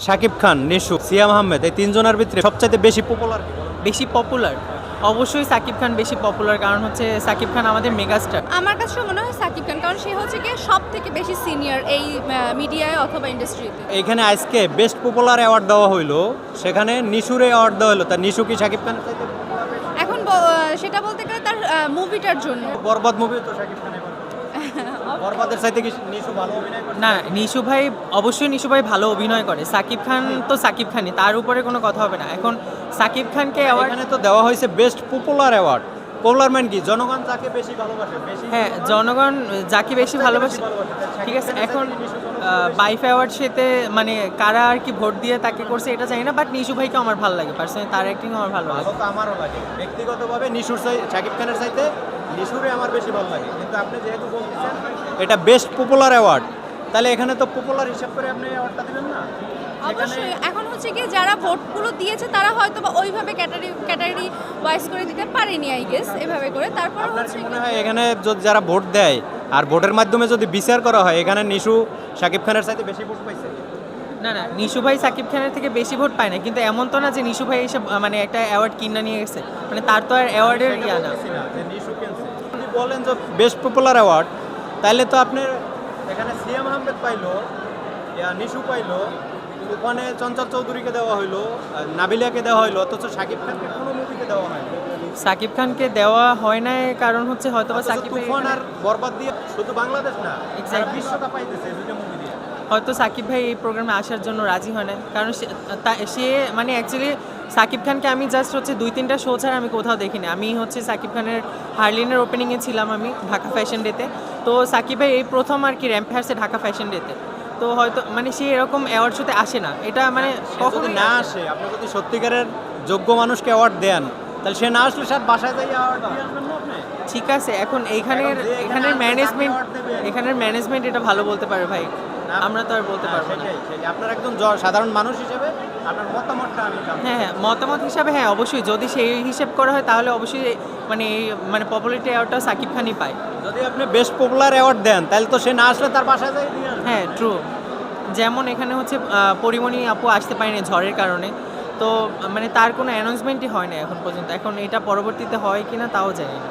শাকিব খান, নিশু, সিয়াম আহমেদ এই তিনজনের ভিতরে সবচাইতে বেশি পপুলার বেশি পপুলার অবশ্যই সাকিব খান বেশি পপুলার, কারণ হচ্ছে সাকিব খান আমাদের মেগাস্টার। আমার কাছে মনে হয় সাকিব খান, কারণ সে হচ্ছে গিয়ে সব থেকে বেশি সিনিয়র এই মিডিয়ায় অথবা ইন্ডাস্ট্রিতে। এইখানে আজকে বেস্ট পপুলার অ্যাওয়ার্ড দেওয়া হইলো, সেখানে নিশুরে অ্যাওয়ার্ড দেওয়া হলো। তা নিশু কি শাকিব খানের চাইতে এখন সেটা বলতে গেলে তার মুভিটার জন্য। বরবাদ মুভি তো শাকিব খান এবার বরবাদের চাইতে কি নিশু ভালো অভিনয় করে? না, নিশু ভাই অবশ্যই নিশু ভাই ভালো অভিনয় করে। সাকিব খান তো সাকিব খানই, তার উপরে কোনো কথা হবে না। এখন সাকিব খানকে অ্যাওয়ার্ড এখানে তো দেওয়া হয়েছে best popular award. Popular man কি জনগণ যাকে বেশি ভালোবাসে, বেশি হ্যাঁ, জনগণ যাকে বেশি ভালোবাসে। ঠিক আছে, এখন বাইফ অ্যাওয়ার্ড সেতে মানে কারা আর কি ভোট দিয়ে তাকে করছে এটা জানি না, বাট নিশু ভাইকে আমার ভালো লাগে পার্সোনালি, তার অ্যাক্টিং আমার ভালো লাগে। ভালো তো আমারও লাগে ব্যক্তিগতভাবে, নিশুর শাকিব খানের চাইতে নিশুরে আমার বেশি ভালো লাগে। কিন্তু আপনি যেহেতু বলতেছেন এটা বেস্ট পপুলার অ্যাওয়ার্ড, তাহলে এখানে তো পপুলার হিসাব করে আপনি অ্যাওয়ার্ডটা দিবেন না? অবশ্যই এখন হচ্ছে গিয়ে যারা ভোটগুলো দিয়েছে তারা হয়তো বা ওইভাবে ক্যাটাগরি ওয়াইজ করে দিতে পারেনি, আই গেস এভাবে করে। তারপর আপনার হচ্ছে কি মনে হয় এখানে যারা ভোট দেয় আর ভোটের মাধ্যমে যদি বিচার করা হয়, এখানে নিশু শাকিব খানের চাইতে বেশি ভোট পাইছে? না না, নিশু ভাই সাকিব খানের থেকে বেশি ভোট পায় না, কিন্তু এমন তো না যে নিশু ভাই এসব মানে একটা অ্যাওয়ার্ড কিনা নিয়ে গেছে, মানে তার তো আর অ্যাওয়ার্ডের ইয়া না। যদি বলেন যে বেস্ট পপুলার অ্যাওয়ার্ড, তাহলে তো আপনার এখানে সিয়াম আহমেদ পাইলো, নিশু পাইলো, ওখানে চঞ্চল চৌধুরীকে দেওয়া হইলো, নাবিলাকে দেওয়া হইলো, অথচ শাকিব খানকে কোনো মুভিকে দেওয়া হয় না। সাকিব খানকে দেওয়া হয় না কারণ হচ্ছে হয়তো বা সাকিব ভাই তুফান আর বরবাদ দিয়ে শুধু বাংলাদেশ না, Exactly. বিশ্বটা পাইতেছে দুটো মুভি দিয়ে। হয়তো সাকিব ভাই এই প্রোগ্রামে আসার জন্য রাজি হয় না, কারণ সে মানে অ্যাকচুয়ালি সাকিব খানকে আমি জাস্ট হচ্ছে 2-3টা শো ছাড়া আমি কোথাও দেখিনি। আমি হচ্ছে সাকিব খানের হার্লিনের ওপেনিংয়ে ছিলাম আমি ঢাকা ফ্যাশন ডেতে। তো সাকিব ভাই এই প্রথম আর কি র্যাম্পে আসছে ঢাকা ফ্যাশন ডেতে। তো হয়তো মানে সে এরকম অ্যাওয়ার্ড শোতে আসে না, এটা মানে কখনো না আসে। আপনি যদি সত্যিকারের যোগ্য মানুষকে অ্যাওয়ার্ড দেন, তাহলে সে না আসলে স্যার বাসায় যাই অ্যাওয়ার্ড দিয়ে আসবেন না আপনি? ঠিক আছে, এখন এখানের এখানের ম্যানেজমেন্ট এটা ভালো বলতে পারে ভাই, আমরা তো আর বলতে পারবো না। সেটাই আপনার একজন সাধারণ মানুষ হিসেবে আপনার মতামতটা আমি জানতে হ্যাঁ হ্যাঁ, মতামত হিসাবে হ্যাঁ অবশ্যই, যদি সেই হিসেব করা হয় তাহলে অবশ্যই মানে মানে পপুলারিটি অ্যাওয়ার্ডটা সাকিব খানই পায়। যদি আপনি বেস্ট পপুলার অ্যাওয়ার্ড দেন, তাহলে তো সে না আসলে তার বাসায় যাই দিয়ে আসবেন। হ্যাঁ ট্রু, যেমন এখানে হচ্ছে পরিমণি আপু আসতে পারেনি ঝড়ের কারণে, তো মানে তার কোনো অ্যানাউন্সমেন্টই হয় না এখন পর্যন্ত। এখন এটা পরবর্তীতে হয় কিনা তাও জানি না।